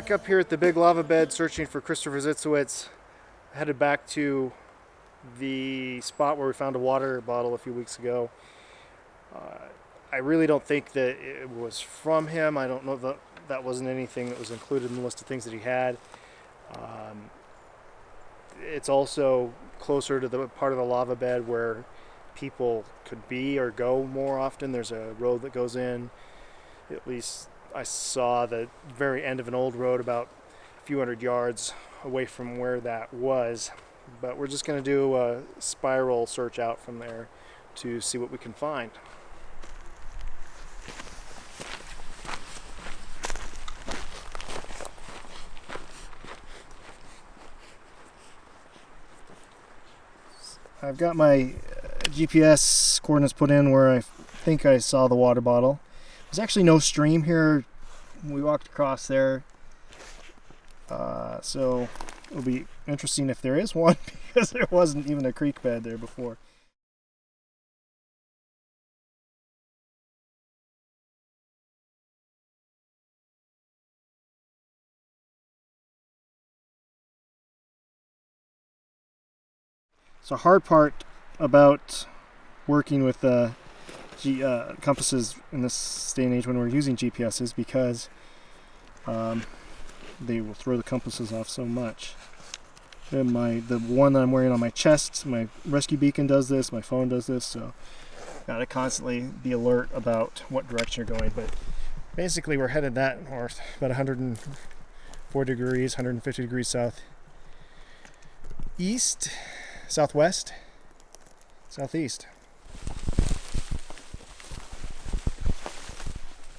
back up here at the big lava bed searching for Kristopher Zitzewitz. Headed back to the spot where we found a water bottle a few weeks ago. I really don't think that it was from him. I don't know that that wasn't anything that was included in the list of things that he had. It's also closer to the part of the lava bed where people could be or go more often. There's a road that goes in. At least I saw the very end of an old road about a few hundred yards away from where that was. But we're just going to do a spiral search out from there to see what we can find. I've got my GPS coordinates put in where I think I saw the water bottle. There's actually no stream here. We walked across there. So it'll be interesting if there is one, because there wasn't even a creek bed there before. So hard part about working with compasses in this day and age when we're using GPS is because they will throw the compasses off so much. And the one that I'm wearing on my chest, my rescue beacon does this, my phone does this, so gotta constantly be alert about what direction you're going. But basically we're headed that north, about 104 degrees, 150 degrees south east, southwest, southeast.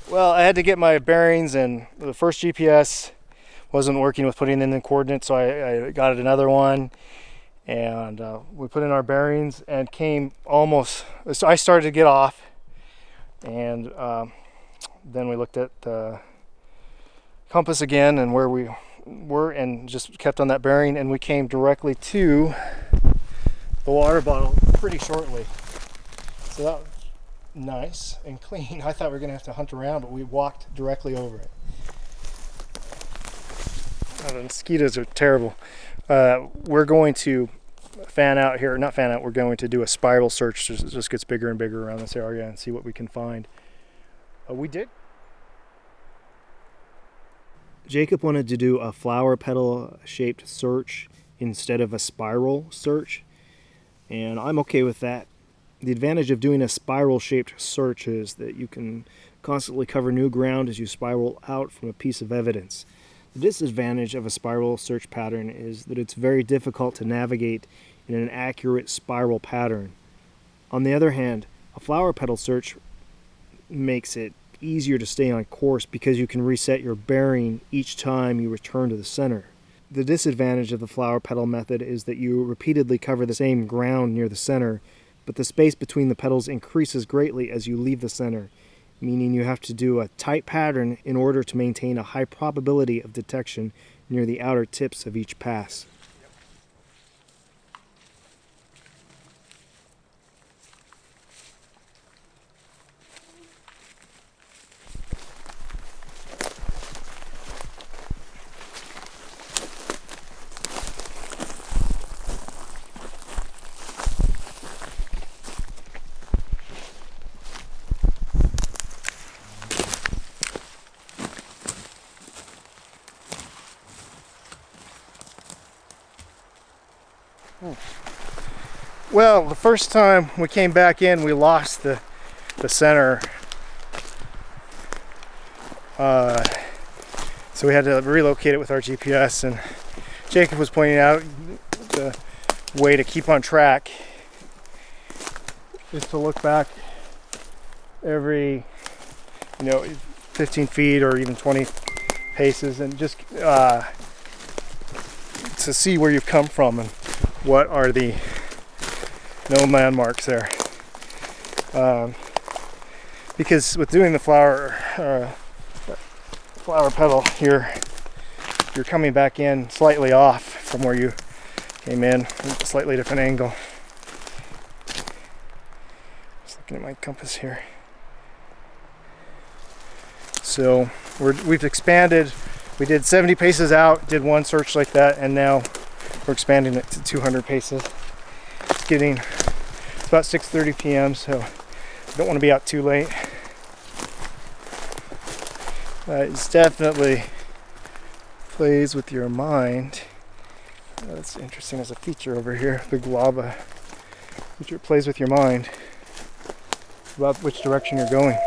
Well, I had to get my bearings, and the first GPS wasn't working with putting in the coordinates, so I got another one, and we put in our bearings and came almost, so I started to get off, and then we looked at the compass again and where we were and just kept on that bearing, and we came directly to the water bottle pretty shortly. So that was nice and clean. I thought we were going to have to hunt around, but we walked directly over it. Oh, the mosquitoes are terrible. We're going to fan out here, not fan out, we're going to do a spiral search. It just gets bigger and bigger around this area and see what we can find. We did. Jacob wanted to do a flower petal shaped search instead of a spiral search, and I'm okay with that. The advantage of doing a spiral shaped search is that you can constantly cover new ground as you spiral out from a piece of evidence. The disadvantage of a spiral search pattern is that it's very difficult to navigate in an accurate spiral pattern. On the other hand, a flower petal search makes it easier to stay on course because you can reset your bearing each time you return to the center. The disadvantage of the flower petal method is that you repeatedly cover the same ground near the center, but the space between the petals increases greatly as you leave the center, meaning you have to do a tight pattern in order to maintain a high probability of detection near the outer tips of each pass. Well, the first time we came back in, we lost the center. So we had to relocate it with our GPS, and Jacob was pointing out the way to keep on track is to look back every 15 feet or even 20 paces and just to see where you've come from and what are the known landmarks there. Because with doing the flower petal here, you're coming back in slightly off from where you came in, a slightly different angle. Just looking at my compass here. So we've expanded We did 70 paces out, did one search like that, and now we're expanding it to 200 paces. It's about 6:30 p.m., so I don't want to be out too late. It definitely plays with your mind. That's interesting as a feature over here, big lava feature. Plays with your mind about which direction you're going.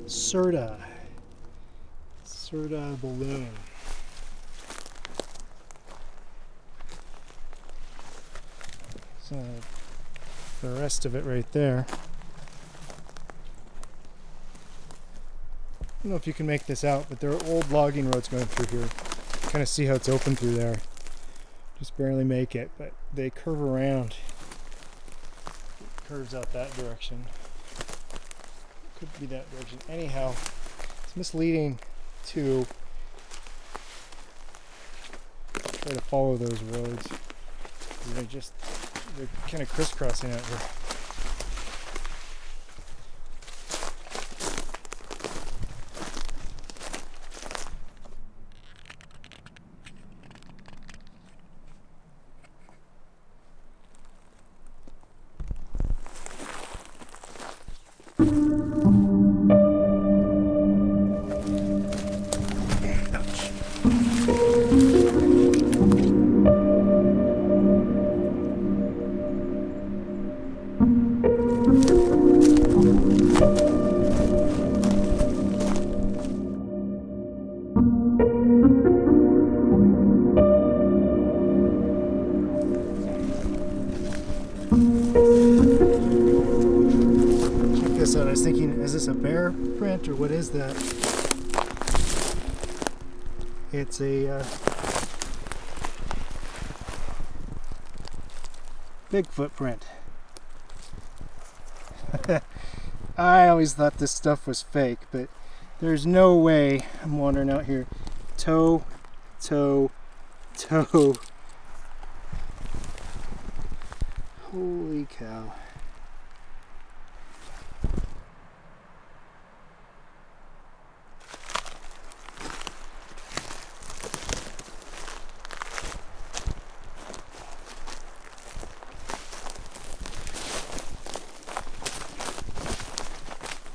Serta balloon. So the rest of it right there. I don't know if you can make this out, but there are old logging roads going through here. Kind of see how it's open through there. Just barely make it, but they curve around. It curves out that direction. Could be that direction. Anyhow, it's misleading to try to follow those roads. They're kind of crisscrossing out here. I was thinking, is this a bear print or what is that? It's a big footprint. I always thought this stuff was fake, but there's no way. I'm wandering out here. Toe. Holy cow.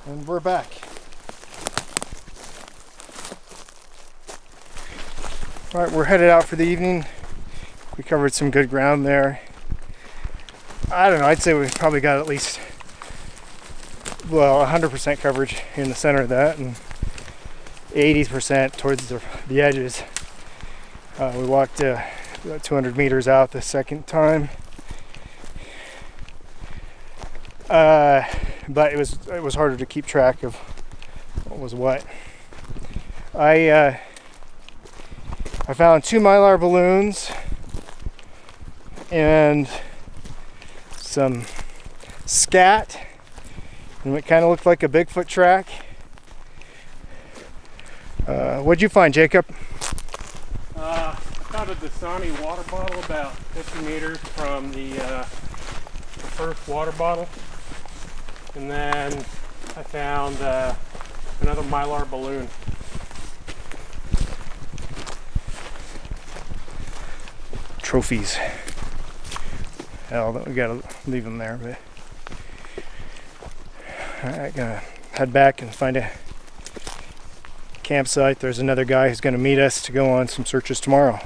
And we're back. All right, we're headed out for the evening. We covered some good ground there. I don't know, I'd say we've probably got at least, 100% coverage in the center of that and 80% towards the edges. We walked about 200 meters out the second time. But it was harder to keep track of what was what. I found 2 mylar balloons and some scat, and it kind of looked like a Bigfoot track. What'd you find, Jacob? I found a Dasani water bottle about 50 meters from the first water bottle. And then I found another mylar balloon. Trophies. Hell, we gotta leave them there, but I gotta head back and find a campsite. There's another guy who's going to meet us to go on some searches tomorrow.